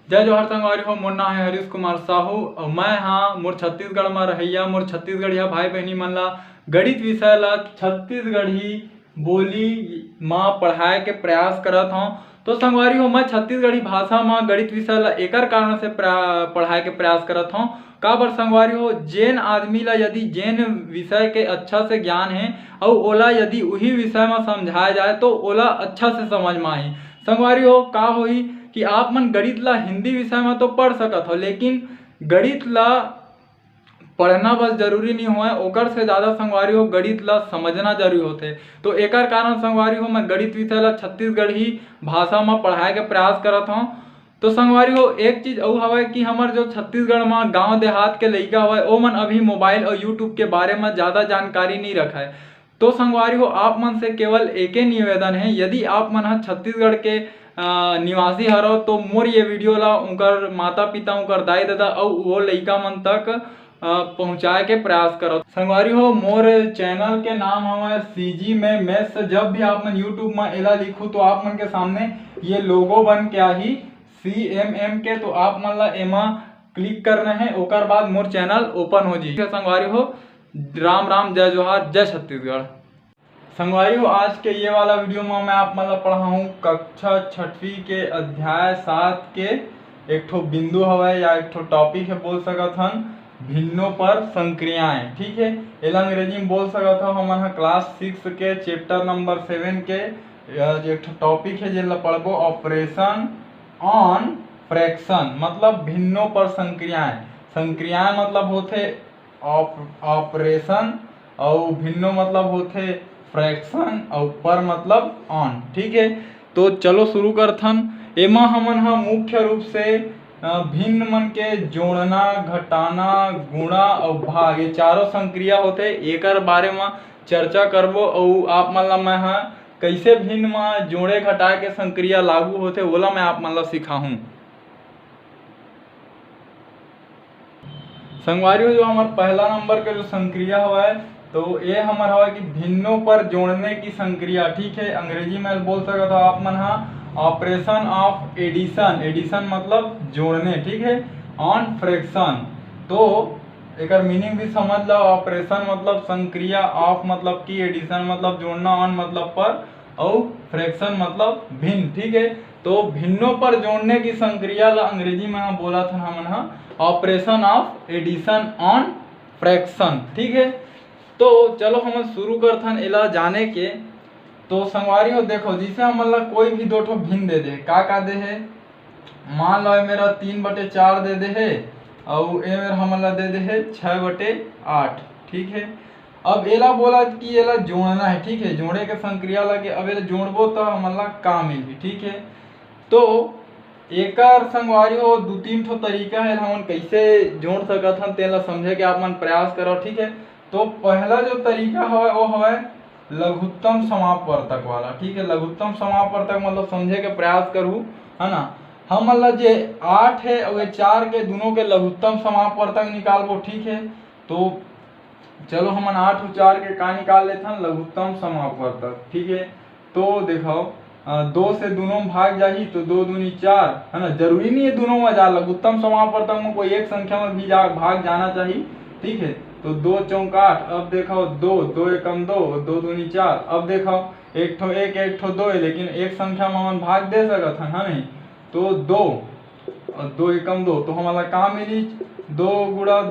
जय जोहार संगवारी हो। मोर नाम है हरीश कुमार साहू और मैं हाँ मोर छत्तीसगढ़ में रहिया मोर छत्तीसगढ़िया भाई बहनी मन ला गणित विषय ला छत्तीसगढ़ी बोली माँ पढ़ाए के प्रयास करत हूँ। तो संगवारी हो मैं छत्तीसगढ़ी भाषा में गणित विषय ला एकर कारण से पढ़ाए के प्रयास करत हूँ। का बर संगवारी हो जेन आदमी ला यदि जेन विषय के अच्छा से ज्ञान है और ओला यदि वही विषय में समझाया जाए तो ओला अच्छा से समझ में आही। संगवारी हो का होई कि आप मन गणित ला हिंदी विषय में तो पढ़ सकत हो, लेकिन गणित ला पढ़ना बस जरूरी नहीं हुआ ओकर से ज़्यादा संगवारी हो गणित ला समझना जरूरी होते। तो एकर कारण संगवारी हो मैं गणित विषय ला छत्तीसगढ़ी भाषा में पढ़ाए के प्रयास करत हूँ। तो संगवारी हो एक चीज और हवा कि हमार जो छत्तीसगढ़ में गांव देहात के लइका हवा ओ मन अभी मोबाइल और यूट्यूब के बारे में ज़्यादा जानकारी नहीं रखा है। तो संगवारी हो आप मन से केवल एक ही निवेदन है, यदि आप मन छत्तीसगढ़ के निवासी हरो तो मोर ये वीडियो ला उनकर माता पिता उनकर दाई दादा और वो लइका मन तक पहुँचाए के प्रयास करो। संगवारी हो मोर चैनल के नाम हमारे सीजी में मैथ्स। जब भी आप मन यूट्यूब में एला लिखू तो आप मन के सामने ये लोगो बन के आही CMM के, तो आप मन ला एमा क्लिक करना है ओकर बाद मोर चैनल ओपन हो जी। संगवारी हो राम राम जय जोहार जय छत्तीसगढ़। संगवारी हो आज के ये वाला वीडियो में मैं आप मतलब पढ़ा हूँ कक्षा 6वीं के अध्याय 7 के एक ठो बिंदु हवे या एक ठो टॉपिक है बोल सकत हन भिन्नों पर संक्रियाएं। ठीक है, एला अंग्रेजी में बोल सकत हो हमन क्लास 6 के चैप्टर नंबर 7 के एक ठो टॉपिक है जेला पढ़बो ऑपरेशन ऑन फ्रैक्शन, मतलब भिन्नों पर संक्रियाएं। संक्रियाएं मतलब होते ऑपरेशन और भिन्नों मतलब होते फ्रैक्शन और पर मतलब ऑन। ठीक है, तो चलो शुरू करथन। एमा हमन मुख्य रूप से भिन्न मन के जोड़ना घटाना गुणा और भाग ये चारों संक्रिया होते एकर बारे में चर्चा करबो और आप मन ला मैं कैसे भिन्न में जोड़े घटाए के संक्रिया लागू होते ओला मैं आप मन ला सिखाऊं। संगवारी जो हमारा पहला नंबर का जो संक्रिया हुआ है तो ये हमारा हुआ कि भिन्नों पर जोड़ने की संक्रिया। ठीक है, अंग्रेजी में बोल सकते हो आप मन ऑपरेशन ऑफ एडिशन। एडिशन मतलब जोड़ने। ठीक है, ऑन फ्रैक्शन तो एक मीनिंग भी समझ लो। ऑपरेशन मतलब संक्रिया, ऑफ मतलब की, एडिशन मतलब जोड़ना, ऑन मतलब पर और फ्रैक्शन मतलब भिन्न। ठीक है, तो भिन्नों पर जोड़ने की संक्रिया ला अंग्रेजी में बोला था हमन operation of addition on fraction. ठीक है, तो चलो हम शुरू करथन एला जाने के। तो संगवारी हो देखो जिसे हम कोई भी दो ठो भिन्न दे दे का दे है, मान लो मेरा 3/4 दे दे है और ये मेरा हमला दे दे है 6/8। ठीक है, अब एला बोला कि एला जोड़ना है। ठीक है, जोड़े के संक्रिया लगे अब एला जोड़बो तो हमला का मिली। ठीक है, तो एकर संगवारी हो 2-3 ठो तरीका है हम कैसे जोड़ सकत हन तेला समझे के आप मन प्रयास करो। ठीक है, तो पहला जो तरीका है वो है लघुत्तम समापवर्तक वाला। ठीक है, लघुत्तम समापवर्तक मतलब समझे के प्रयास करूँ है ना। हम मतलब जे 8 है और 4 के दोनों के लघुत्तम समापवर्तक निकालबो। ठीक है, तो चलो हम 8 और 4 के का निकाल लेते हैं लघुत्तम समापवर्तक। ठीक है, तो देखो 2 से दोनों भाग जाही तो 2 दूनी 4 है ना। जरूरी नहीं है दोनों में जा, लघुत्तम समापवर्तक में कोई एक संख्या में भी भाग जाना चाहिए। ठीक है, तो 2 चौक 8। अब देखो 2 एकम 2 2 दूनी 4। अब देखो एक ठो 1 एक ठो 2 है लेकिन एक संख्या में हम भाग दे सकत है नहीं, तो 2 और 2 एकम 2 तो हमारा का मिली 2 गुणा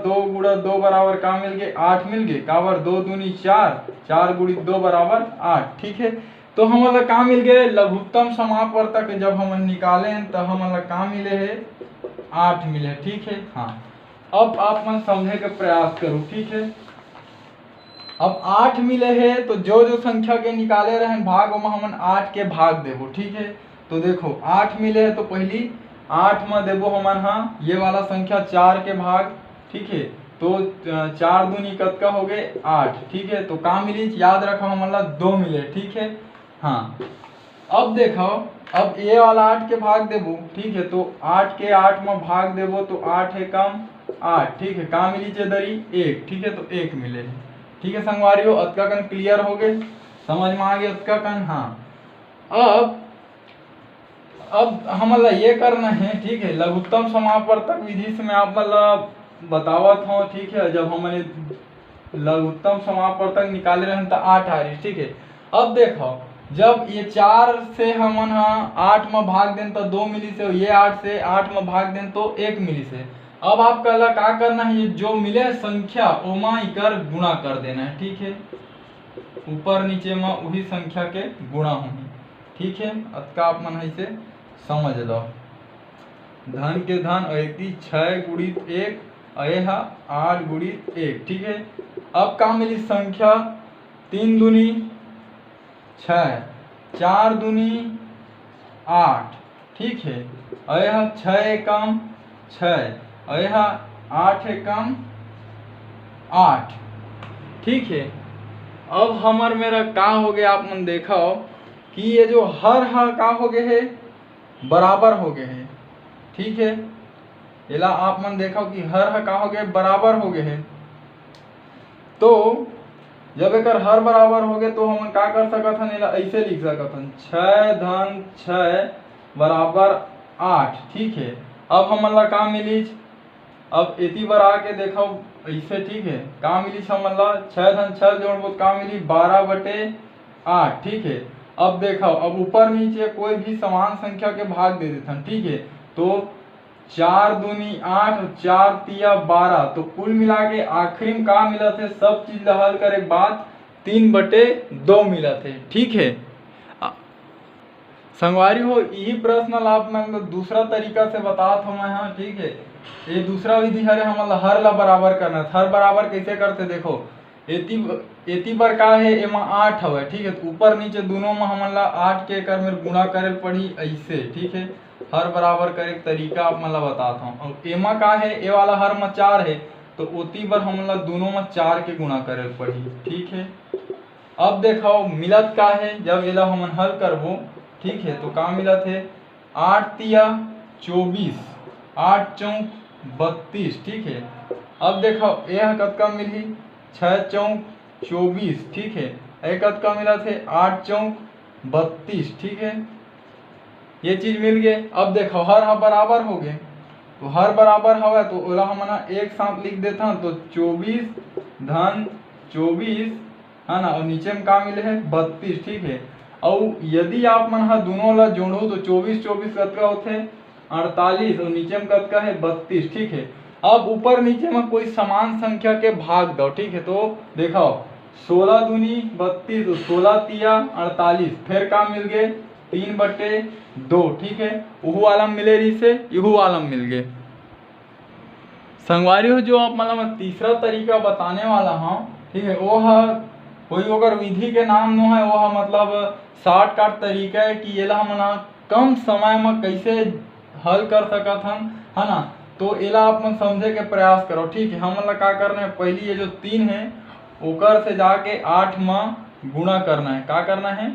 2 बराबर का मिल गए 8 मिल गए। काबर 2 दूनी 4 4 गुणित 2 बराबर 8। ठीक है, तो हमारा का मिल गए लघुत्तम समापवर्तक जब हम निकाले तो हमारा का मिले है 8 मिले। ठीक है, हाँ अब आप मन समझे के प्रयास करो। ठीक है, अब 8 मिले है तो जो जो संख्या के निकाले रहे भाग में हमन 8 के भाग देबो। ठीक है, तो देखो 8 मिले है तो पहली 8 में देबो हमन ये वाला संख्या 4 के भाग। ठीक है, तो 4 दूनी कतका हो गए 8। ठीक है, तो का मिली याद रखो हमन 2 मिले। ठीक है, हाँ अब देखो अब ये वाला 8 के भाग देबो। ठीक है, तो 8 के 8 में भाग देबो तो 8 है कम 8। ठीक है, का मिली चेदरी 1। ठीक है, तो 1 मिले। ठीक है संगवारी हो अतका कन क्लियर हो गए, समझ में आ गया अतका कन। हाँ अब अब हम ये करना है, ठीक है। लघुत्तम समापवर्तक विधि से मैं आप बतावत हूँ, ठीक है। जब हमने लघुत्तम समापवर्तक निकाले रहे तो 8 आ रही, ठीक है। अब देखो जब ये 4 से हमन 8 में भाग दें तो 2 मिली से, ये 8 से 8 में भाग दें तो 1 मिली से। अब आपका क्या करना है, ये जो मिले संख्या ओमा इकर गुणा कर देना है, ठीक है। ऊपर नीचे में वही संख्या के गुणा होगी, ठीक है। अतका आप मन इसे समझ लो। धन के धन अयती 6 गुणित 1 अयहा 8 गुणित 1, ठीक है। अब का मिली संख्या 3 दूनी 6, 4 दूनी 8, ठीक है। अयहा 6 एकम 6, अयहा 8 एकम 8, ठीक है। अब हमर मेरा का हो गया, आप मन देखा हो कि ये जो हर का हो गए है बराबर हो गए है, ठीक है। इला आप मन देखो कि हर का हो गए बराबर हो गए है। तो जब एक हर बराबर हो गए तो हम का कर सकत हन, इला ऐसे लिख सकत हन 6 धन 6 बराबर 8, ठीक है। अब हमन ला का मिली, अब इति बार आके देखो ऐसे, ठीक है। का मिली हमन ला 6 धन 6 जोड़बो का मिली 12/8, ठीक है। अब देखो अब ऊपर नीचे कोई भी समान संख्या के भाग दे देथन, ठीक है। तो 4 दूनी 8 और 4 तिया 12, तो कुल मिला के आखिरी में का मिला थे, सब चीज हल करे बाद 3/2 मिला थे, ठीक है। संगवारी हो यही प्रश्न आप मैं दूसरा तरीका से बतात हूँ मैं, हाँ, ठीक है। ये दूसरा विधि हरे हम हर ला बराबर करना। हर बराबर कैसे करते देखो, एती पर का है एमा 8 हवे, ठीक है। तो ऊपर नीचे दोनों में हमन ला 8 के कर में गुणा करे पड़ी ऐसे, ठीक है। हर बराबर करे तरीका आप मन ला बताता हूँ। और एमा का है, ए वाला हर में 4 है, तो ओती पर हमन ला दोनों में 4 के गुणा करे पड़ी, ठीक है। अब देखो मिलत का है, जब एला हमन हल करबो, ठीक है। तो का मिलत है 8 तिया 24, 8 चौक 32, ठीक है। अब देखो यह कतका मिली 6 चौक 24, ठीक है। एक कतका मिला थे 8 चौक 32, ठीक है। ये चीज मिल गए। अब देखो हर बराबर हो गए, तो हर बराबर हवा तो ओला हमन एक साथ लिख देता, तो 24 धन 24 है ना, और नीचे में का मिले है 32, ठीक है। और यदि आप मन दोनों ला जोड़ो तो 24 24 कतका होते 48, और नीचे में कतका है 32, ठीक है। अब ऊपर नीचे में कोई समान संख्या के भाग दो, ठीक है। तो देखो 16 दूनी 32, 16 तिया 48, फिर का मिल गए 3/2, ठीक है। उहू आलम मिले रही से इहू आलम मिल गए। संगवारी हो जो आप मतलब तीसरा तरीका बताने वाला हूँ, ठीक है। वो कोई अगर विधि के नाम नो है, वो मतलब शॉर्टकट तरीका है कि ये ला हमन कम समय में कैसे हल कर सकत हन, है ना। तो एला आप मन समझे के प्रयास करो, ठीक है। हमन ला का करना है, पहली ये जो 3 है ओकर से जाके 8 में गुणा करना है। का करना है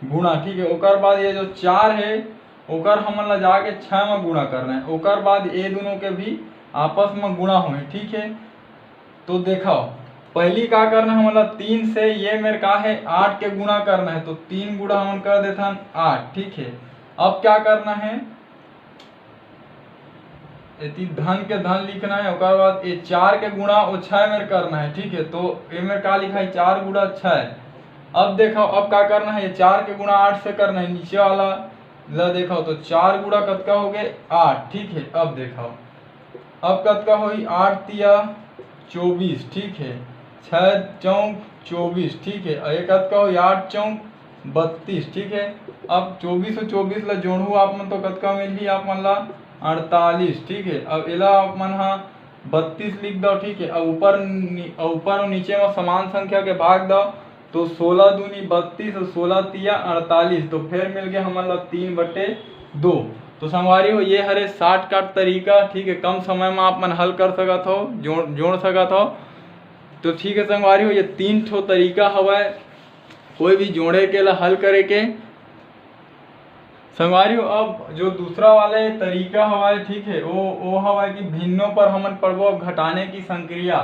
गुणा, ठीक है। ओकर बाद ये जो 4 है ओकर हमन ला जाके 6 में गुणा करना है। ओकर बाद ये दोनों के भी आपस में गुणा हुए, ठीक है। तो देखो पहली का करना है मतलब 3 से ये मेरे का है 8 के गुणा करना है, तो 3 गुणा हम कर देते हैं 8, ठीक है। अब क्या करना है, धन के धन लिखना है। उसके बाद ये 4 के गुणा वो 6 में करना है, ठीक है। तो ये में का लिखा है 4 गुणा 6। अब देखो अब क्या करना है, ये 4 के गुणा 8 से करना है, नीचे वाला ला देखो तो 4 गुणा कतका हो गए 8, ठीक है। अब देखो अब कतका हुई 8 तिया 24, ठीक है। 6 चौक 24, ठीक है। एक कतका हुई 8 चौक 32, ठीक है। अब 24 और 24 ला जोड़ू आप मन तो कतका मिली आप मन ला 48, ठीक है। अब एला आप मन 32 लिख दो, ठीक है। अब ऊपर और नीचे में समान संख्या के भाग दो, तो 16 दूनी 32 और 16 तिया 48, तो फिर मिल गया हमन ला 3/2। तो संगवारी हो ये हरे शॉर्टकट तरीका, ठीक है। कम समय में आप मन हल कर सकत हो, जोड़ सकत हो। तो ठीक है संगवारी हो, ये 3 ठो तरीका हवा कोई भी जोड़े के ला हल करे के। संगवारी हो अब जो दूसरा वाले तरीका हवा, ठीक है, वो हवा कि भिन्नों पर हमन पढ़बो घटाने की संक्रिया।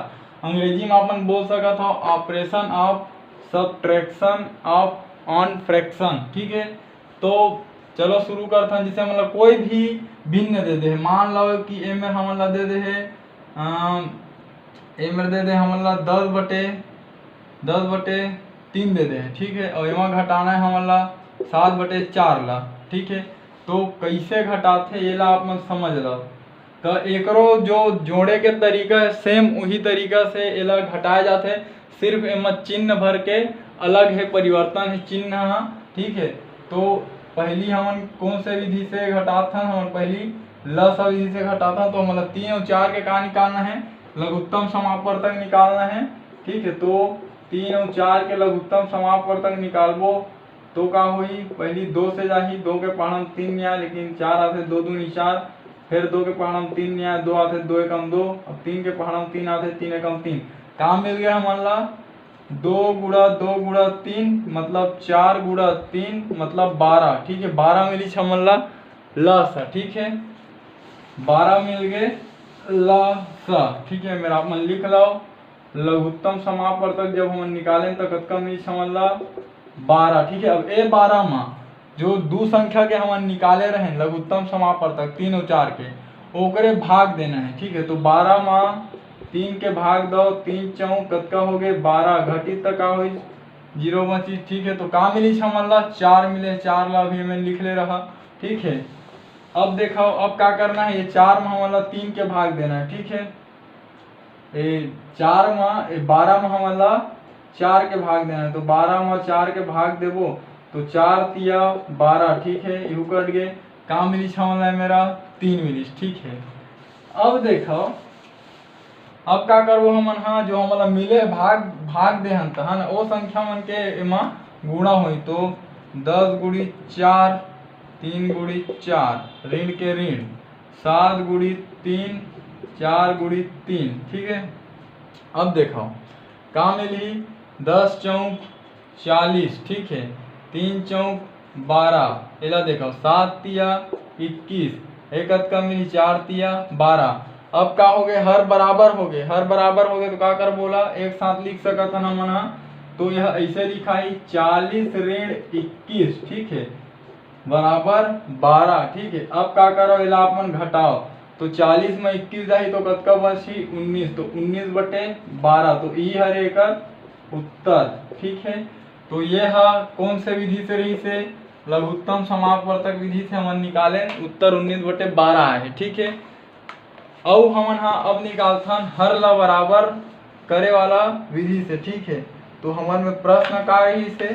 अंग्रेजी में अपन बोल सकत हो operation of subtraction of on fraction, ठीक है। तो चलो शुरू करते हैं। जैसे मतलब कोई भी भिन्न दे दे, मान लो कि ए में हमला दे दे है ए में दे दे हमला 10/3 दे दे, ठीक है। और एमा घटाना है हमला 7/4 ला, ठीक है। तो कैसे घटाते ये ला आप मन समझ लो। तो एकरो जो जोड़े के तरीका है सेम वही तरीका से एला घटाए जाते, सिर्फ एमा चिन्ह भर के अलग है, परिवर्तन है चिन्ह हा, ठीक है। तो पहली हमन कौन से विधि से घटाते हैं, हमन पहली लस विधि से घटाता है। तो मतलब 3 और 4 के का निकालना है, लघुत्तम समापवर्तक निकालना है, ठीक है। तो 3 और 4 के लघुत्तम समापवर्तक निकालबो तो का हुई, पहली 2 से जाही, 2 के पहाड़ में 3 नहीं आए, लेकिन 4 आते 2 दूनी 4, फिर 2 के पहाड़ में 3 नहीं आए, 2 आते 2 एकम 2, अब 3 के पहाड़ में 3 आते 3 एकम 3, काम मिल गया हमारा 2 गुणा 2 गुणा 3 मतलब 4 गुणा 3 मतलब 12, ठीक है। 12 मिली हमारा लस, ठीक है। 12 मिल गए लस, ठीक है। मेरा आप मन लिख लो, लघुत्तम समापवर्तक जब हम निकाले तो कतका मिली हमारा 12, ठीक है। अब ए 12 में जो दो संख्या के हम निकाले रहे लघुत्तम समापवर्तक 3 और 4 के, ओकरे भाग देना है, ठीक है। तो 12 में 3 के भाग दो, 3 चौक कतका हो गए 12, घटित तक का हुई 0 बची, ठीक है। तो का मिली हमारा 4 मिले, 4 ला भी मैं लिख ले रहा, ठीक है। अब देखो अब क्या करना है, ये 4 में हमारा 3 के भाग देना है, ठीक है। 4 में 12 में हमारा 4 के भाग देना है, तो 12 में 4 के भाग देवो तो 4 तिया 12, ठीक है। यू कट गए, काम मिली हमारा मेरा 3 मिली, ठीक है। अब देखो अब क्या करबो हमन, हाँ जो हमारा मिले भाग दे हन है ना, वो संख्या मन के एमा गुणा हुई, तो 10 गुणी 4 3 गुणी 4 ऋण के ऋण, 7 गुणी 3 4 गुणी 3, ठीक है। अब देखो का मिली 10 चौक 40, ठीक है। 3 चौक 12, एला देखो 7 तिया 21, एक का मिली 4 तिया 12। अब का हो गए हर बराबर हो गए, हर बराबर हो गए तो का कर बोला एक साथ लिख सकता ना मना, तो यह ऐसे लिखाई 40 ऋण 21, ठीक है, बराबर 12, ठीक है। अब का करो इला अपन घटाओ, तो 40 में 21 जाही तो कतका बची 19, तो 19/12, तो ई हर एक उत्तर, ठीक है। तो ये हा कौन से विधि से रही से, लघुत्तम समापवर्तक विधि से हम निकाले, उत्तर 19/12 है, ठीक है। और हमन हाँ अब निकालथन हर ला बराबर करे वाला विधि से, ठीक है। तो हमन में प्रश्न का रही से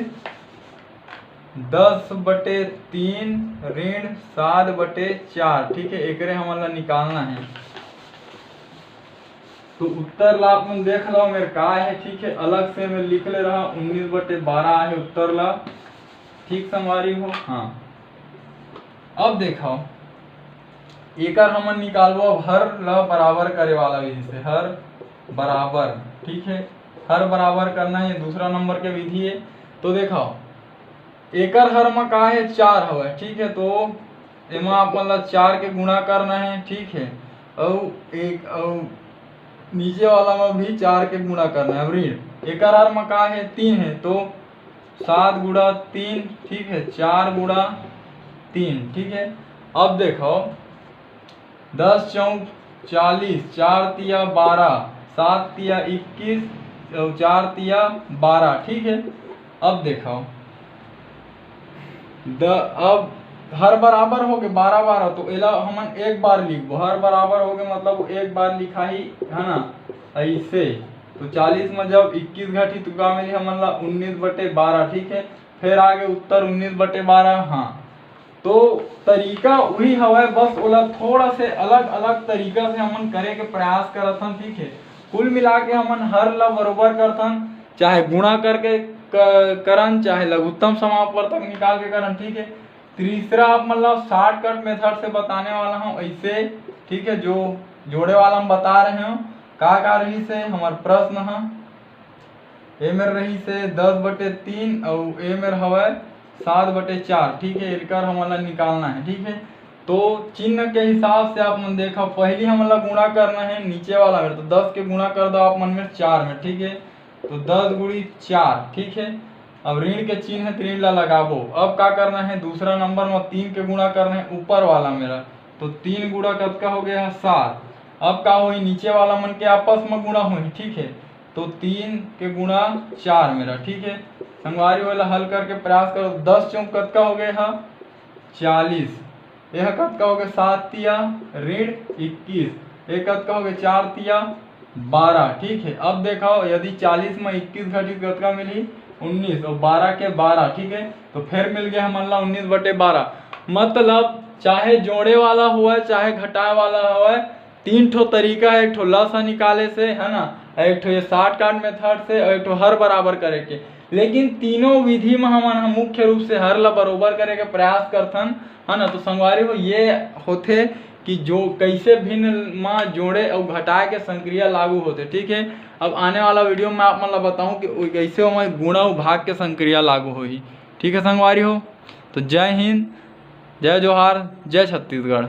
10/3 ऋण 7/4, ठीक है। एकरे हमन ला निकालना है, तो उत्तर ला अपन देख लो मेरे का है, ठीक है। अलग से मैं लिख ले रहा 19/12 है उत्तर ला, ठीक संगवारी हो। हाँ अब देखो एकर हमन निकालबो अब हर ला बराबर करे वाला विधि से, हर बराबर, ठीक है। हर बराबर करना है, दूसरा नंबर के विधि है। तो देखो एकर हर में का है 4 हवे, ठीक है। तो एमा अपन ला 4 के गुणा करना है, ठीक है। और एक और नीचे वाला में भी 4 के गुणा करना है। ऋण एकर हर में का है 3 है, तो 7 गुणा 3, ठीक है, 4 गुणा 3, ठीक है। अब देखो 10 चौक 40, 4 तिया 12, 7 तिया 21 और 4 तिया 12, ठीक है। अब देखो अब हर बराबर हो गए 12 तो एला हमन एक बार लिखबो, हर बराबर हो गए मतलब एक बार लिखा ही है ना ऐसे। तो 40 में जब 21 घटी तो का मिली हमन ला 19/12, ठीक है। फिर आगे उत्तर 19/12। हाँ तो तरीका वही हवा, बस ओला थोड़ा से अलग अलग तरीका से हमन करे के प्रयास करथन, ठीक है। कुल मिला के हमन हर ला बरोबर करथन, चाहे गुणा करके करन, चाहे लघुत्तम समापवर्तक निकाल के करन, ठीक है। तीसरा आप मतलब शॉर्टकट मेथड से बताने वाला हूँ ऐसे, ठीक है। जो जोड़े वाला हम बता रहे हो का रही से हमार प्रश्न है ए में रही से 10/3 और ए में हवा 7/4, ठीक है। इनकर हमारा निकालना है, ठीक है। तो चिन्ह के हिसाब से आप मन देखो पहली हमारा गुणा करना है नीचे वाला में, तो 10 के गुणा कर दो आप मन में 4 में, ठीक है। तो 10 गुणी 4, ठीक है। अब ऋण के चिन्ह है, ऋण ला लगाबो। अब का करना है, दूसरा नंबर में 3 के गुणा करना है ऊपर वाला मेरा, तो 3 गुणा कतका हो गया 7। अब का हुई, नीचे वाला मन के आपस में गुणा हुई, ठीक है, तो 3 के गुणा 4 मेरा, ठीक है। संगवारी वाला हल करके प्रयास करो। 10 चौक कतका हो गया 40, यह कतका हो गया 7 तिया ऋण 21, एक कतका हो गया 4 तिया 12, ठीक है। अब देखो यदि 40 में 21 घटी कतका मिली 19 और 12 के 12, ठीक है, तो फिर मिल गया हमारा 19/12। मतलब चाहे जोड़े वाला हुआ चाहे घटाए वाला हुआ, 3 ठो तरीका है, एक ठो लसा निकाले से, है ना, एक ठो ये शॉर्टकट मेथड से, और एक ठो हर बराबर करे के। लेकिन तीनों विधि में हम मुख्य रूप से हर ला बरोबर करे के प्रयास करथन, है ना। तो संगवारी हो ये होते कि जो कैसे भिन्न में जोड़े और घटाए के संक्रिया लागू होते, ठीक है। अब आने वाला वीडियो में आप मतलब बताऊं कि कैसे हमें गुणा और भाग के संक्रिया लागू होगी, ठीक है संगवारी हो। तो जय हिंद, जय जोहार, जय छत्तीसगढ़।